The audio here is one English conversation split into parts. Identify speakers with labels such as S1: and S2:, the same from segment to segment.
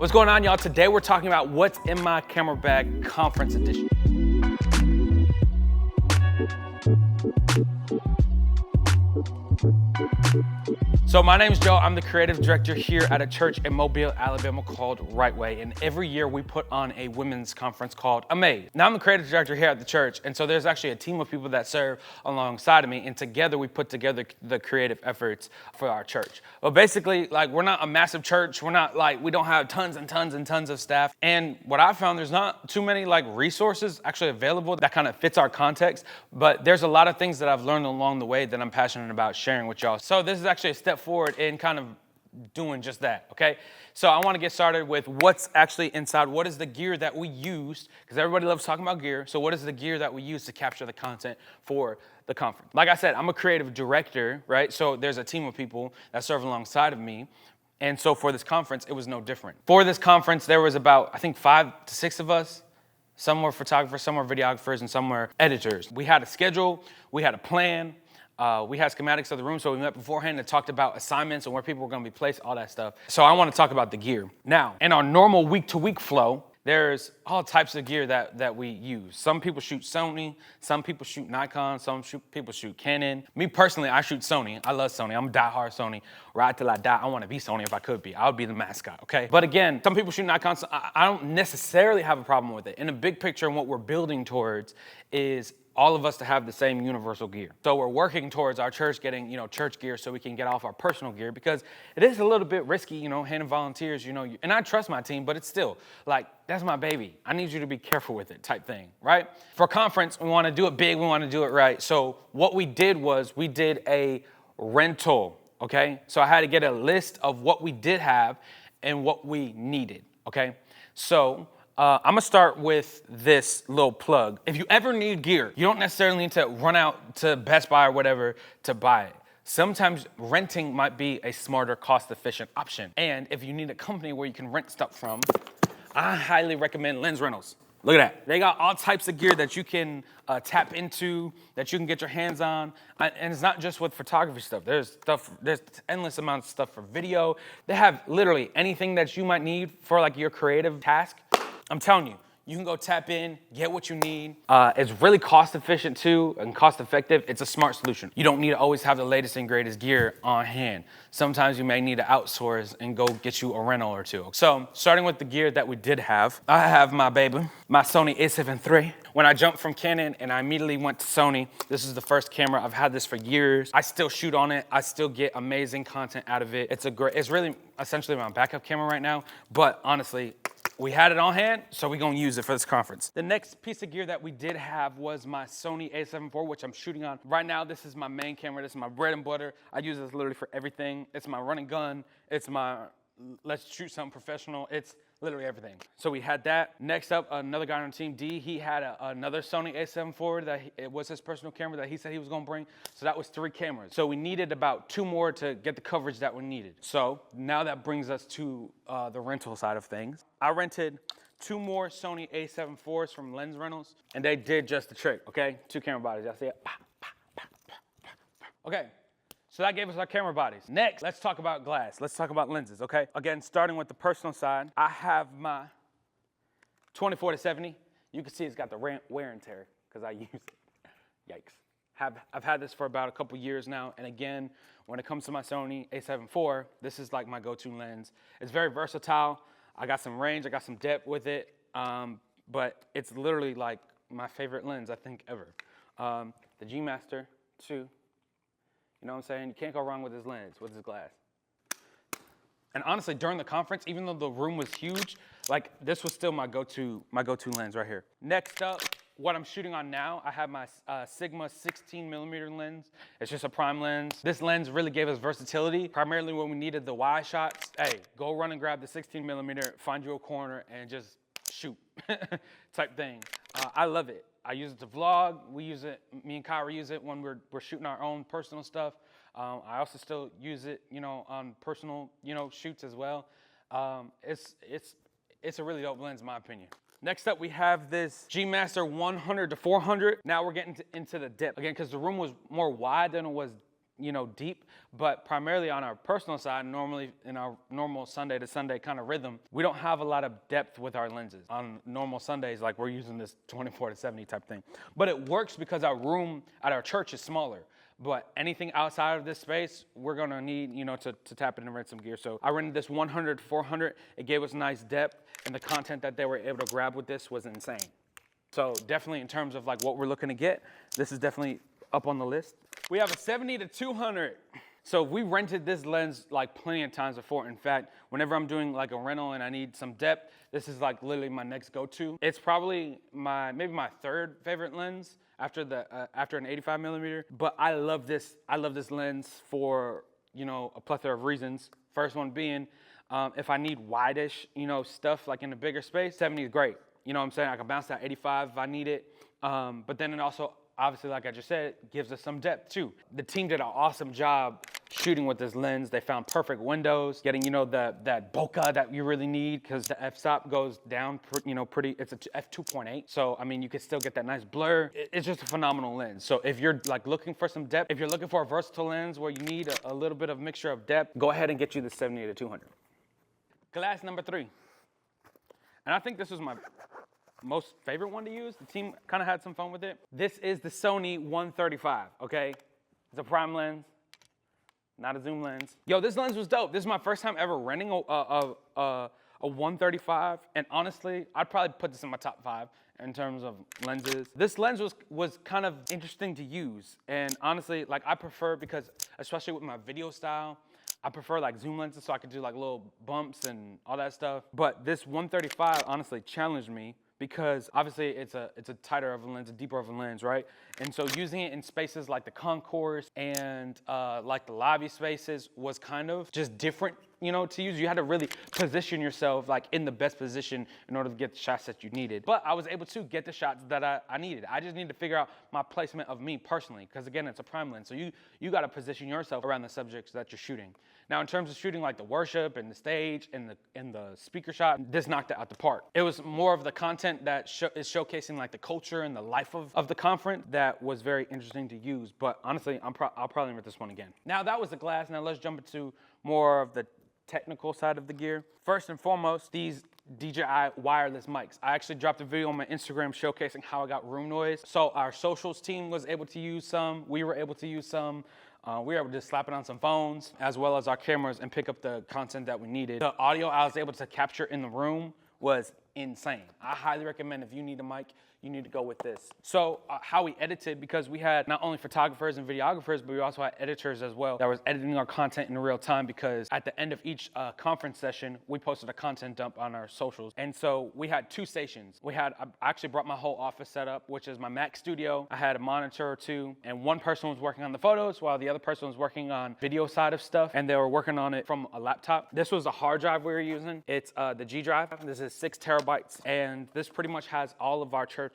S1: What's going on, y'all? Today we're talking about what's in my camera bag conference edition. So my name is Joe. I'm the creative director here at a church in Mobile, Alabama called Right Way. And every year we put on a women's conference called Amaze. Now I'm the creative director here at the church. And so there's actually a team of people that serve alongside of me. And together we put together the creative efforts for our church. But basically, like, we're not a massive church. We're not like, we don't have tons and tons and tons of staff. And what I found, there's not too many like resources actually available that kind of fits our context. But there's a lot of things that I've learned along the way that I'm passionate about sharing with y'all. So this is actually a step forward in kind of doing just that, okay? So I want to get started with what's actually inside. What is the gear that we use? Because everybody loves talking about gear. So what is the gear that we use to capture the content for the conference? Like I said, I'm a creative director, right? So there's a team of people that serve alongside of me. And so for this conference, it was no different. For this conference, there was about, I think, 5 to 6 of us. Some were photographers, some were videographers, and some were editors. We had a schedule, we had a plan. We had schematics of the room, so we met beforehand and talked about assignments and where people were gonna be placed, all that stuff. So I wanna talk about the gear. Now, in our normal week-to-week flow, there's all types of gear that we use. Some people shoot Sony, some people shoot Nikon, people shoot Canon. Me personally, I shoot Sony. I love Sony. I'm a diehard Sony. Ride till I die. I wanna be Sony if I could be. I would be the mascot, okay? But again, some people shoot Nikon, so I don't necessarily have a problem with it. In the big picture, and what we're building towards is all of us to have the same universal gear. So we're working towards our church getting, church gear so we can get off our personal gear, because it is a little bit risky, handing volunteers, and I trust my team, but it's still like, that's my baby. I need you to be careful with it type thing, right? For conference, we want to do it big, we want to do it right. So what we did was we did a rental, okay? So I had to get a list of what we did have and what we needed, okay? So I'm gonna start with this little plug. If you ever need gear, you don't necessarily need to run out to Best Buy or whatever to buy it. Sometimes renting might be a smarter, cost-efficient option. And if you need a company where you can rent stuff from, I highly recommend Lens Rentals. Look at that. They got all types of gear that you can tap into, that you can get your hands on. And it's not just with photography stuff. There's endless amounts of stuff for video. They have literally anything that you might need for like your creative task. I'm telling you, you can go tap in, get what you need. It's really cost efficient too, and cost effective. It's a smart solution. You don't need to always have the latest and greatest gear on hand. Sometimes you may need to outsource and go get you a rental or two. So starting with the gear that we did have, I have my baby, my Sony A7 III. When I jumped from Canon and I immediately went to Sony, this is the first camera. I've had this for years. I still shoot on it. I still get amazing content out of it. It's really essentially my backup camera right now, but honestly, we had it on hand, so we're gonna use it for this conference. The next piece of gear that we did have was my Sony A7 IV, which I'm shooting on. Right now, this is my main camera. This is my bread and butter. I use this literally for everything. It's my running gun. It's my, let's shoot something professional. It's literally everything. So we had that. Next up, another guy on the team, D, he had another Sony A7 IV it was his personal camera that he said he was gonna bring. So that was 3 cameras. So we needed about 2 more to get the coverage that we needed. So now that brings us to the rental side of things. I rented 2 more Sony A7 IVs from Lens Rentals, and they did just the trick, okay? 2 camera bodies, y'all see it? Okay. So that gave us our camera bodies. Next, let's talk about glass. Let's talk about lenses, okay? Again, starting with the personal side, I have my 24-70. You can see it's got the wear and tear because I use it. Yikes. I've had this for about a couple years now, and again, when it comes to my Sony A7 IV, this is like my go-to lens. It's very versatile. I got some range, I got some depth with it, but it's literally like my favorite lens I think ever. The G Master 2. You know what I'm saying? You can't go wrong with this lens, with this glass. And honestly, during the conference, even though the room was huge, like this was still my go-to lens right here. Next up, what I'm shooting on now, I have my Sigma 16mm lens. It's just a prime lens. This lens really gave us versatility, primarily when we needed the wide shots. Hey, go run and grab the 16mm, find you a corner, and just shoot type thing. I love it. I use it to vlog. We use it, me and Kyra use it when we're shooting our own personal stuff. I also still use it, on personal, shoots as well. It's a really dope lens in my opinion. Next up, we have this G Master 100 to 400. Now we're getting into the depth again, because the room was more wide than it was deep, but primarily on our personal side, normally in our normal Sunday to Sunday kind of rhythm, we don't have a lot of depth with our lenses. On normal Sundays, like we're using this 24 to 70 type thing. But it works because our room at our church is smaller. But anything outside of this space, we're gonna need, to tap in and rent some gear. So I rented this 100-400. It gave us nice depth, and the content that they were able to grab with this was insane. So definitely in terms of like what we're looking to get, this is definitely up on the list. We have a 70-200. So we rented this lens like plenty of times before. In fact, whenever I'm doing like a rental and I need some depth, this is like literally my next go-to. It's probably maybe my third favorite lens after an 85mm. But I love this. I love this lens for a plethora of reasons. First one being, if I need wide-ish stuff like in a bigger space, 70 is great. You know what I'm saying? I can bounce that 85 if I need it. But then it also, obviously, like I just said, gives us some depth too. The team did an awesome job shooting with this lens. They found perfect windows, getting, that bokeh that you really need, because the f-stop goes down, pretty, it's a f2.8. So, I mean, you can still get that nice blur. It's just a phenomenal lens. So if you're like looking for some depth, if you're looking for a versatile lens where you need a little bit of mixture of depth, go ahead and get you the 70-200. Glass number 3. And I think this was my most favorite one to use. The team kind of had some fun with it. This is the Sony A7 III, okay? It's a prime lens, not a zoom lens. Yo, this lens was dope. This is my first time ever renting a A7 III, and honestly, I'd probably put this in my top 5 in terms of lenses. This lens was kind of interesting to use, and honestly, like I prefer, because especially with my video style, I prefer like zoom lenses so I could do like little bumps and all that stuff. But this A7 III honestly challenged me, because obviously it's a tighter of a lens, a deeper of a lens, right? And so using it in spaces like the concourse and like the lobby spaces was kind of just different, to use. You had to really position yourself like in the best position in order to get the shots that you needed. But I was able to get the shots that I needed. I just need to figure out my placement of me personally, because again, it's a prime lens. So you got to position yourself around the subjects that you're shooting. Now, in terms of shooting like the worship and the stage and the speaker shot, this knocked it out the park. It was more of the content that is showcasing like the culture and the life of the conference that was very interesting to use. But honestly, I'll probably rent this one again. Now that was the glass. Now let's jump into more of the technical side of the gear. First and foremost, these DJI Wireless Mics. I actually dropped a video on my Instagram showcasing how I got room noise. So our socials team was able to use some. We were able to use some. We were able to just slap it on some phones, as well as our cameras, and pick up the content that we needed. The audio I was able to capture in the room was insane. I highly recommend, if you need a mic, you need to go with this. So how we edited, because we had not only photographers and videographers, but we also had editors as well that was editing our content in real time, because at the end of each conference session, we posted a content dump on our socials. And so we had 2 stations. I actually brought my whole office set up, which is my Mac studio. I had a monitor or 2, and one person was working on the photos while the other person was working on video side of stuff, and they were working on it from a laptop. This was a hard drive we were using. It's the G-Drive. This is 6 terabytes, and this pretty much has all of our church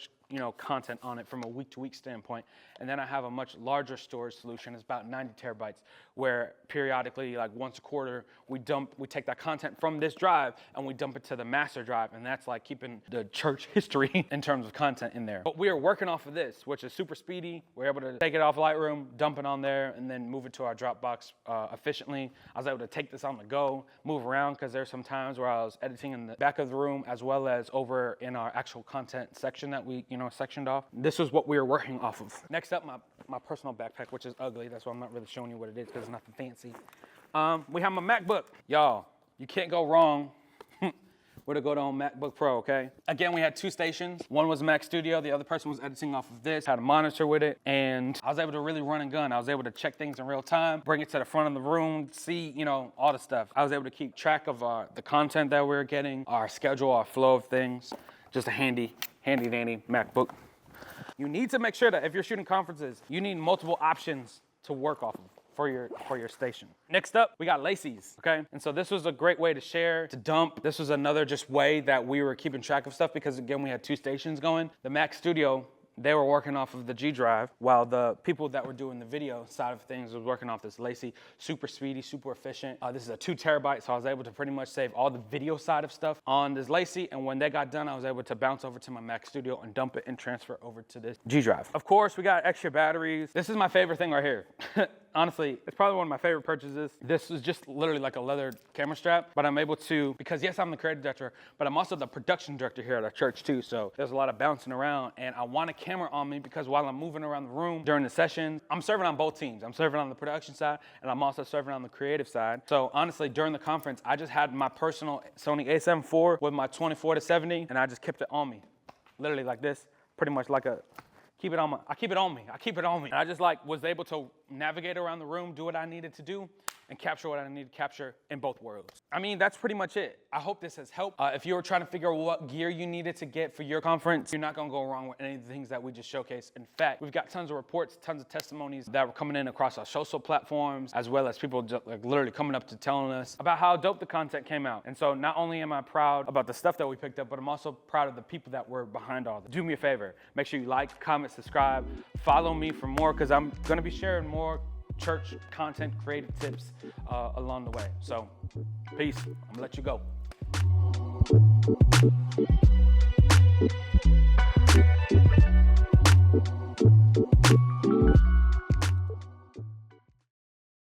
S1: content on it from a week-to-week standpoint. And then I have a much larger storage solution. It's about 90 terabytes, where periodically, like once a quarter, we take that content from this drive and we dump it to the master drive. And that's like keeping the church history in terms of content in there. But we are working off of this, which is super speedy. We're able to take it off Lightroom, dump it on there, and then move it to our Dropbox efficiently. I was able to take this on the go, move around, because there's some times where I was editing in the back of the room, as well as over in our actual content section that we, sectioned off. This was what we were working off of. Next up, my personal backpack, which is ugly. That's why I'm not really showing you what it is, because it's nothing fancy. We have my MacBook. Y'all, you can't go wrong with a good old MacBook Pro, okay? Again, we had 2 stations. One was Mac Studio. The other person was editing off of this, had a monitor with it, and I was able to really run and gun. I was able to check things in real time, bring it to the front of the room, see, all the stuff. I was able to keep track of the content that we were getting, our schedule, our flow of things. Just a handy dandy MacBook. You need to make sure that if you're shooting conferences, you need multiple options to work off of for your station. Next up, we got LaCie's, okay? And so this was a great way to share, to dump. This was another just way that we were keeping track of stuff, because again, we had 2 stations going. The Mac Studio, they were working off of the G-Drive, while the people that were doing the video side of things was working off this LaCie. Super speedy, super efficient. This is a 2 terabyte, so I was able to pretty much save all the video side of stuff on this LaCie, and when they got done, I was able to bounce over to my Mac Studio and dump it and transfer over to this G-Drive. Of course, we got extra batteries. This is my favorite thing right here. honestly, it's probably one of my favorite purchases. This is just literally like a leather camera strap, but I'm able to, because yes, I'm the creative director, but I'm also the production director here at our church too. So there's a lot of bouncing around, and I want a camera on me because while I'm moving around the room during the sessions, I'm serving on both teams. I'm serving on the production side, and I'm also serving on the creative side. So honestly, during the conference, I just had my personal Sony A7 IV with my 24-70, and I just kept it on me, literally like this, pretty much like a, I keep it on me. And I just like was able to navigate around the room, do what I needed to do, and capture what I need to capture in both worlds. I mean, that's pretty much it. I hope this has helped. If you were trying to figure out what gear you needed to get for your conference, you're not gonna go wrong with any of the things that we just showcased. In fact, we've got tons of reports, tons of testimonies that were coming in across our social platforms, as well as people just like literally coming up to telling us about how dope the content came out. And so not only am I proud about the stuff that we picked up, but I'm also proud of the people that were behind all this. Do me a favor, make sure you like, comment, subscribe, follow me for more, because I'm gonna be sharing more church content, creative tips along the way. So, peace. I'm gonna let you go.